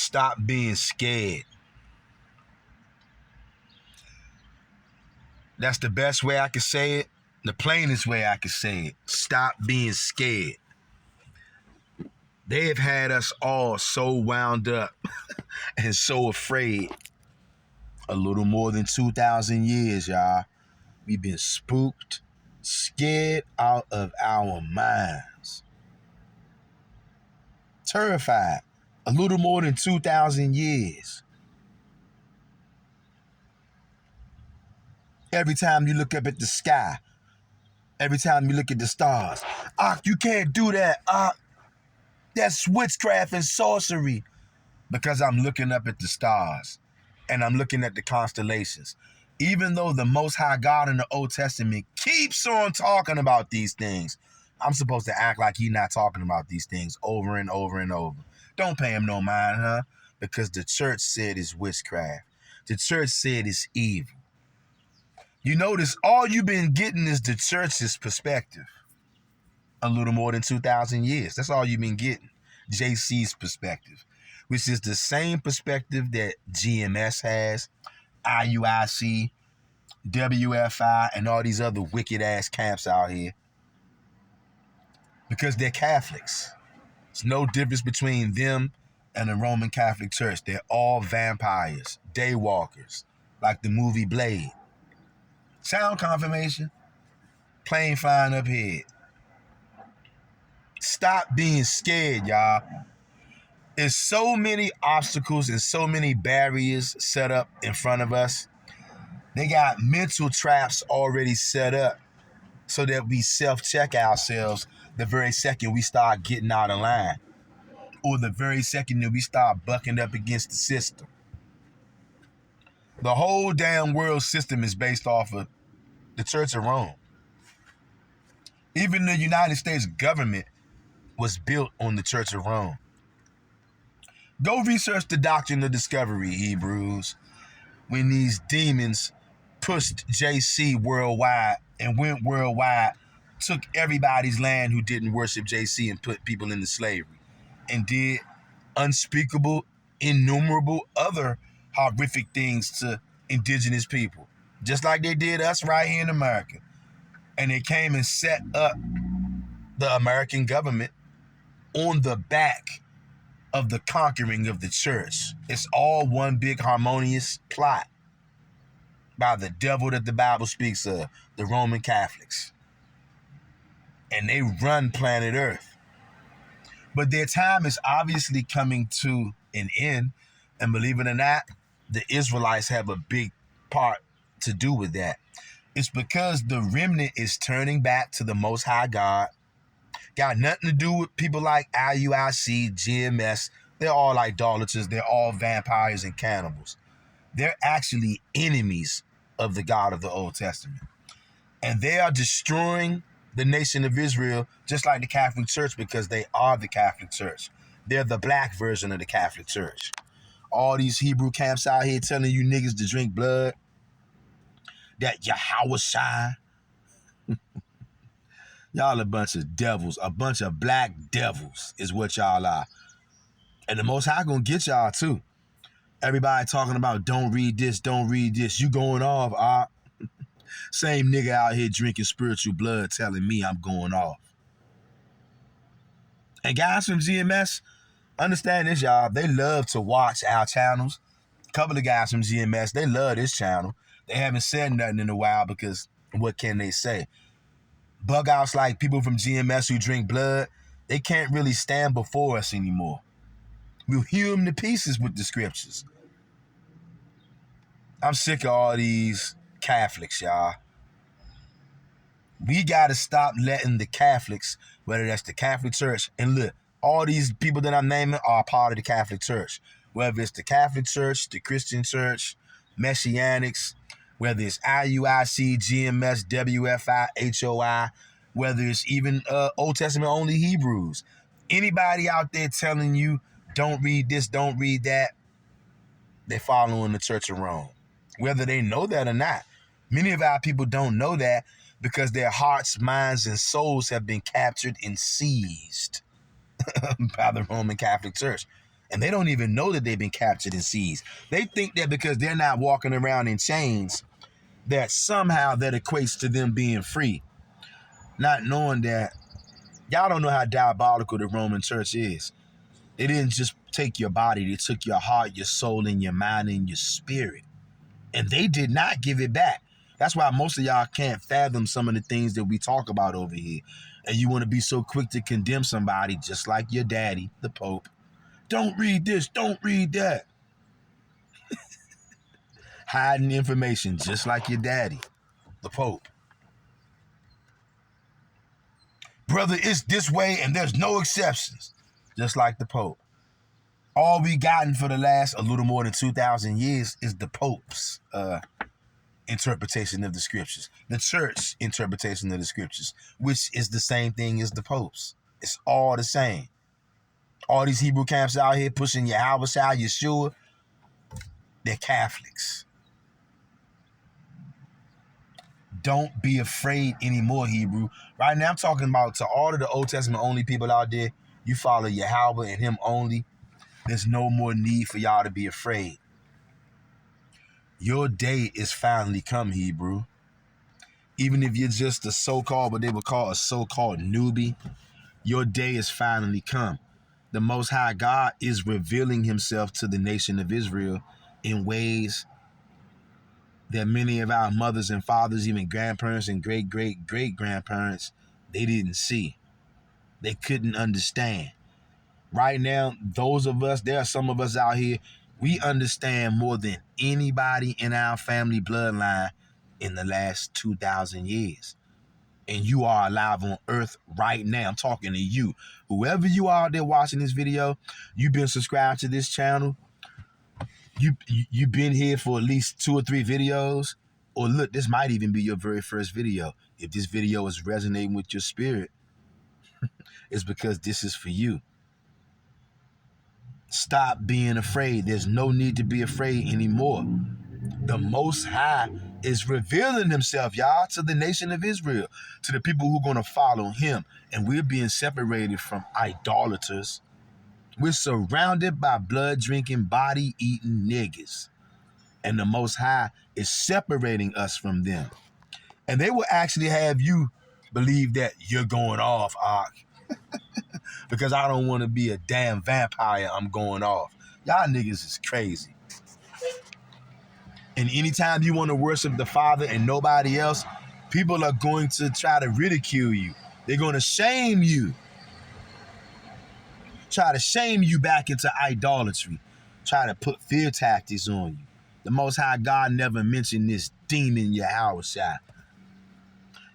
Stop being scared. That's the best way I can say it. The plainest way I can say it. Stop being scared. They have had us all so wound up and so afraid. A little more than 2,000 years, y'all. We've been spooked, scared out of our minds. Terrified. A little more than 2,000 years. Every time you look up at the sky, every time you look at the stars, you can't do that. That's witchcraft and sorcery. Because I'm looking up at the stars and I'm looking at the constellations. Even though the Most High God in the Old Testament keeps on talking about these things, I'm supposed to act like he's not talking about these things over and over and over. Don't pay him no mind, huh? Because the church said it's witchcraft. The church said it's evil. You notice all you've been getting is the church's perspective. A little more than 2,000 years. That's all you've been getting. JC's perspective, which is the same perspective that GMS has, IUIC, WFI, and all these other wicked-ass camps out here. Because they're Catholics. There's no difference between them and the Roman Catholic Church. They're all vampires, daywalkers, like the movie Blade. Sound confirmation. Plane flying up here. Stop being scared, y'all. There's so many obstacles and so many barriers set up in front of us. They got mental traps already set up so that we self-check ourselves the very second we start getting out of line, or the very second that we start bucking up against the system. The whole damn world system is based off of the Church of Rome. Even the United States government was built on the Church of Rome. Go research the doctrine of discovery, Hebrews, when these demons pushed JC worldwide and went worldwide, took everybody's land who didn't worship JC and put people into slavery, and did unspeakable, innumerable other horrific things to indigenous people, just like they did us right here in America. And they came and set up the American government on the back of the conquering of the church. It's all one big harmonious plot by the devil that the Bible speaks of, the Roman Catholics. And they run planet Earth. But their time is obviously coming to an end. And believe it or not, the Israelites have a big part to do with that. It's because the remnant is turning back to the Most High God. Got nothing to do with people like IUIC, GMS. They're all idolaters. They're all vampires and cannibals. They're actually enemies of the God of the Old Testament. And they are destroying the nation of Israel just like the Catholic Church, because they are the Catholic Church. They're the black version of the Catholic Church. All these Hebrew camps out here telling you niggas to drink blood, that Yahweh Shai. Y'all a bunch of devils, a bunch of black devils is what y'all are. And the Most High gonna get y'all too. Everybody talking about don't read this, don't read this. You going off, Same nigga out here drinking spiritual blood telling me I'm going off. And guys from GMS, understand this, y'all. They love to watch our channels. A couple of guys from GMS, they love this channel. They haven't said nothing in a while because what can they say? Bug outs like people from GMS who drink blood, they can't really stand before us anymore. We'll hew them to pieces with the scriptures. I'm sick of all these Catholics, y'all. We got to stop letting the Catholics, whether that's the Catholic Church, and look, all these people that I'm naming are part of the Catholic Church. Whether it's the Catholic Church, the Christian Church, Messianics, whether it's IUIC, GMS, WFI, HOI, whether it's even Old Testament only Hebrews. Anybody out there telling you, don't read this, don't read that, they're following the Church of Rome. Whether they know that or not. Many of our people don't know that because their hearts, minds, and souls have been captured and seized by the Roman Catholic Church. And they don't even know that they've been captured and seized. They think that because they're not walking around in chains, that somehow that equates to them being free. Not knowing that y'all don't know how diabolical the Roman church is. They didn't just take your body, they took your heart, your soul, and your mind, and your spirit. And they did not give it back. That's why most of y'all can't fathom some of the things that we talk about over here. And you want to be so quick to condemn somebody just like your daddy, the Pope. Don't read this, don't read that. Hiding information just like your daddy, the Pope. Brother, it's this way and there's no exceptions. Just like the Pope. All we gotten for the last a little more than 2,000 years is the Pope's interpretation of the scriptures. The church interpretation of the scriptures, which is the same thing as the Pope's. It's all the same. All these Hebrew camps out here pushing Yahweh, Yeshua, they're Catholics. Don't be afraid anymore, Hebrew. Right now I'm talking about to all of the Old Testament only people out there. You follow Yahweh and him only. There's no more need for y'all to be afraid. Your day is finally come, Hebrew. Even if you're just a so-called, what they would call a so-called newbie, your day is finally come. The Most High God is revealing himself to the nation of Israel in ways that many of our mothers and fathers, even grandparents and great-great-great-grandparents, they didn't see. They couldn't understand. Right now, those of us, there are some of us out here, we understand more than anybody in our family bloodline in the last 2,000 years. And you are alive on earth right now. I'm talking to you. Whoever you are out there watching this video, you've been subscribed to this channel. You've been here for at least 2 or 3 videos. Or look, this might even be your very first video. If this video is resonating with your spirit, it's because this is for you. Stop being afraid. There's no need to be afraid anymore. The Most High is revealing himself, y'all, to the nation of Israel, to the people who are going to follow him. And we're being separated from idolaters. We're surrounded by blood-drinking, body-eating niggas. And the Most High is separating us from them. And they will actually have you believe that you're going off, Ak. Because I don't want to be a damn vampire, I'm going off. Y'all niggas is crazy. And anytime you want to worship the Father and nobody else, people are going to try to ridicule you. They're going to shame you. Try to shame you back into idolatry. Try to put fear tactics on you. The Most High God never mentioned this demon Yahweh Shai.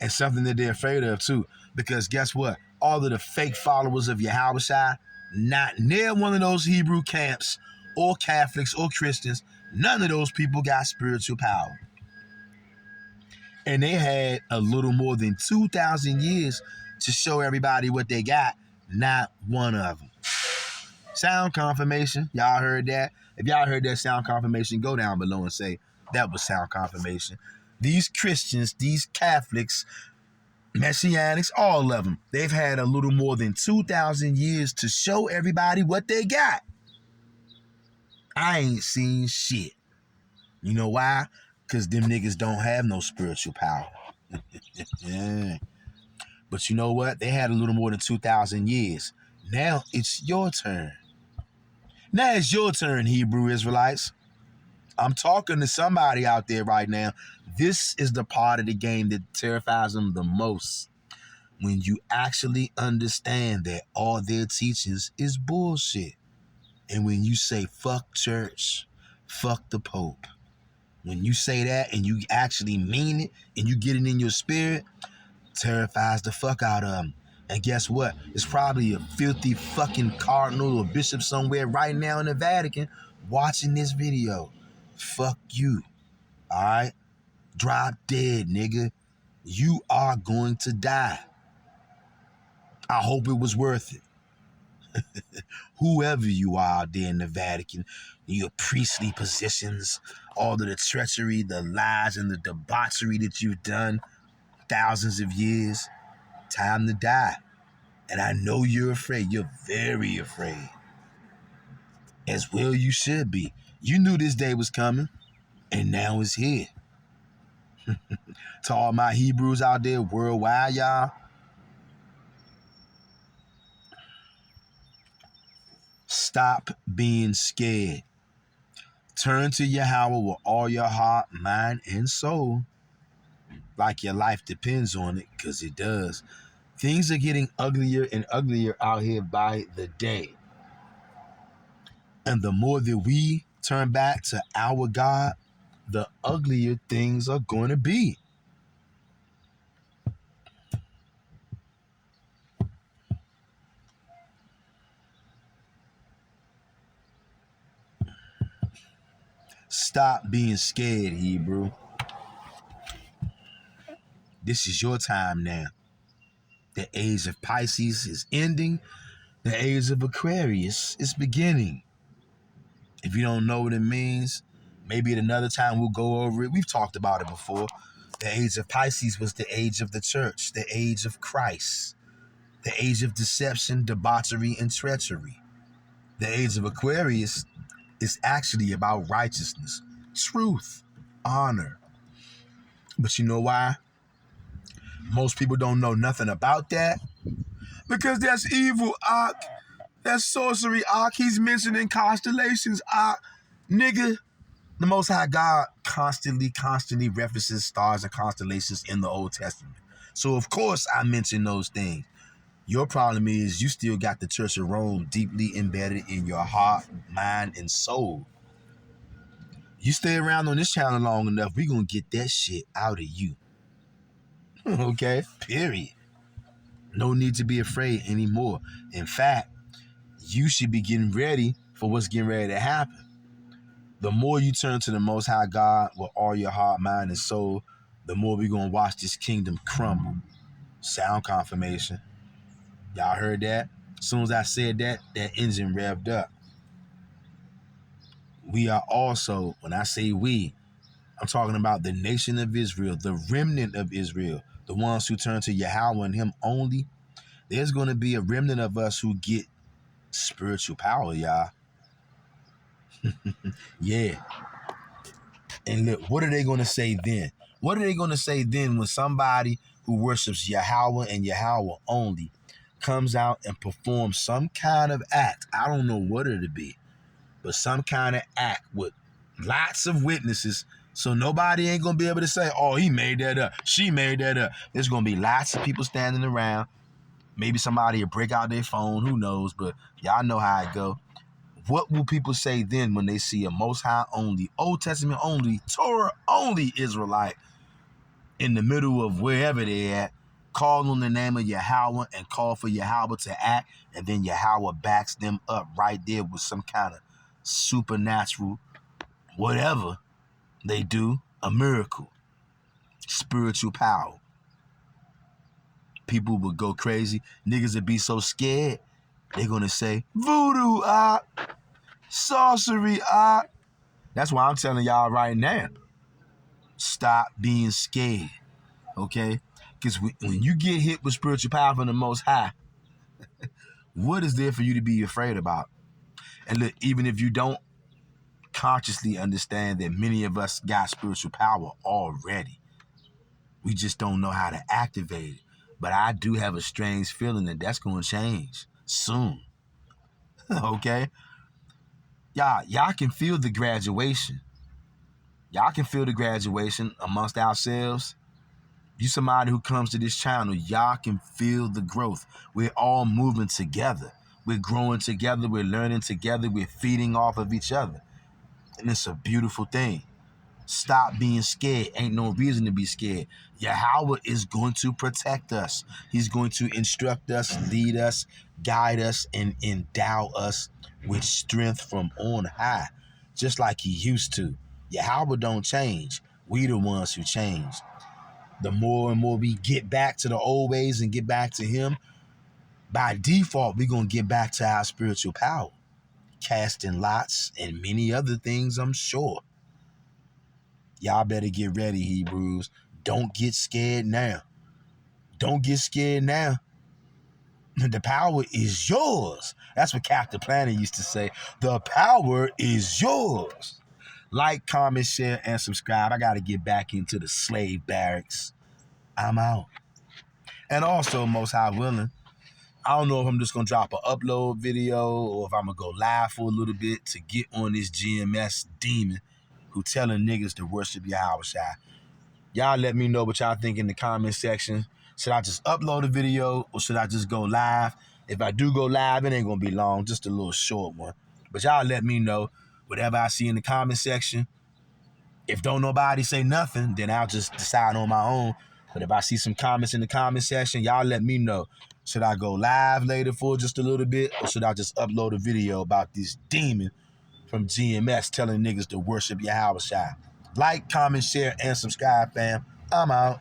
And something that they're afraid of too. Because guess what? All of the fake followers of Yahweh Shai, not near one of those Hebrew camps or Catholics or Christians, none of those people got spiritual power. And they had a little more than 2,000 years to show everybody what they got. Not one of them. Sound confirmation. Y'all heard that? If y'all heard that sound confirmation, go down below and say, that was sound confirmation. These Christians, these Catholics, Messianics, all of them, they've had a little more than 2,000 years to show everybody what they got. I ain't seen shit. You know why? Because them niggas don't have no spiritual power. Yeah. But you know what? They had a little more than 2,000 years. Now it's your turn. Now it's your turn, Hebrew Israelites. I'm talking to somebody out there right now. This is the part of the game that terrifies them the most. When you actually understand that all their teachings is bullshit. And when you say, fuck church, fuck the Pope. When you say that and you actually mean it and you get it in your spirit, terrifies the fuck out of them. And guess what? It's probably a filthy fucking cardinal or bishop somewhere right now in the Vatican watching this video. Fuck you. All right? Drop dead, nigga. You are going to die. I hope it was worth it. Whoever you are out there in the Vatican, your priestly positions, all of the treachery, the lies, and the debauchery that you've done thousands of years, time to die. And I know you're afraid. You're very afraid. As well you should be. You knew this day was coming, and now it's here. To all my Hebrews out there worldwide, y'all, stop being scared. Turn to Yahweh with all your heart, mind, and soul, like your life depends on it, because it does. Things are getting uglier and uglier out here by the day. And the more that we turn back to our God, the uglier things are going to be. Stop being scared, Hebrew. This is your time now. The age of Pisces is ending. The age of Aquarius is beginning. If you don't know what it means, maybe at another time we'll go over it. We've talked about it before. The age of Pisces was the age of the church, the age of Christ, the age of deception, debauchery, and treachery. The age of Aquarius is actually about righteousness, truth, honor. But you know why? Most people don't know nothing about that. Because that's evil, Ak. That's sorcery, Ak. He's mentioning constellations, Ak. Nigga, the Most High God constantly references stars and constellations in the Old Testament. So, of course, I mention those things. Your problem is you still got the Church of Rome deeply embedded in your heart, mind, and soul. You stay around on this channel long enough, we're going to get that shit out of you. Okay? Period. No need to be afraid anymore. In fact, you should be getting ready for what's getting ready to happen. The more you turn to the Most High God with all your heart, mind, and soul, the more we're going to watch this kingdom crumble. Sound confirmation. Y'all heard that? As soon as I said that, that engine revved up. We are also, when I say we, I'm talking about the nation of Israel, the remnant of Israel, the ones who turn to Yahweh and Him only. There's going to be a remnant of us who get spiritual power, y'all. Yeah. And look, what are they going to say then? What are they going to say then when somebody who worships Yahweh and Yahweh only comes out and performs some kind of act? I don't know what it'll be, but some kind of act with lots of witnesses. So nobody ain't going to be able to say, oh, he made that up. She made that up. There's going to be lots of people standing around. Maybe somebody will break out their phone. Who knows? But y'all know how it go. What will people say then when they see a Most High only, Old Testament only, Torah only Israelite in the middle of wherever they're at, call on the name of Yahweh and call for Yahweh to act, and then Yahweh backs them up right there with some kind of supernatural, whatever they do, a miracle, spiritual power. People would go crazy. Niggas would be so scared, they're going to say, voodoo, sorcery, That's why I'm telling y'all right now, stop being scared, okay? Because when you get hit with spiritual power from the Most High, what is there for you to be afraid about? And look, even if you don't consciously understand that many of us got spiritual power already, we just don't know how to activate it. But I do have a strange feeling that that's going to change soon, okay? Y'all can feel the graduation. Y'all can feel the graduation amongst ourselves. You somebody who comes to this channel, y'all can feel the growth. We're all moving together. We're growing together. We're learning together. We're feeding off of each other. And it's a beautiful thing. Stop being scared. Ain't no reason to be scared. Yahweh is going to protect us. He's going to instruct us, lead us, guide us, and endow us with strength from on high, just like He used to. Yahweh don't change. We the ones who change. The more and more we get back to the old ways and get back to Him, by default, we're going to get back to our spiritual power. Casting lots and many other things, I'm sure. Y'all better get ready, Hebrews. Don't get scared now. Don't get scared now. The power is yours. That's what Captain Planet used to say. The power is yours. Like, comment, share, and subscribe. I got to get back into the slave barracks. I'm out. And also, most high willing, I don't know if I'm just going to drop an upload video or if I'm going to go live for a little bit to get on this GMS demon who telling niggas to worship Yahweh Shai. Y'all let me know what y'all think in the comment section. Should I just upload a video or should I just go live? If I do go live, it ain't going to be long, just a little short one. But y'all let me know whatever I see in the comment section. If don't nobody say nothing, then I'll just decide on my own. But if I see some comments in the comment section, y'all let me know. Should I go live later for just a little bit or should I just upload a video about this demon from GMS telling niggas to worship Yahweh Shai? Like, comment, share, and subscribe, fam. I'm out.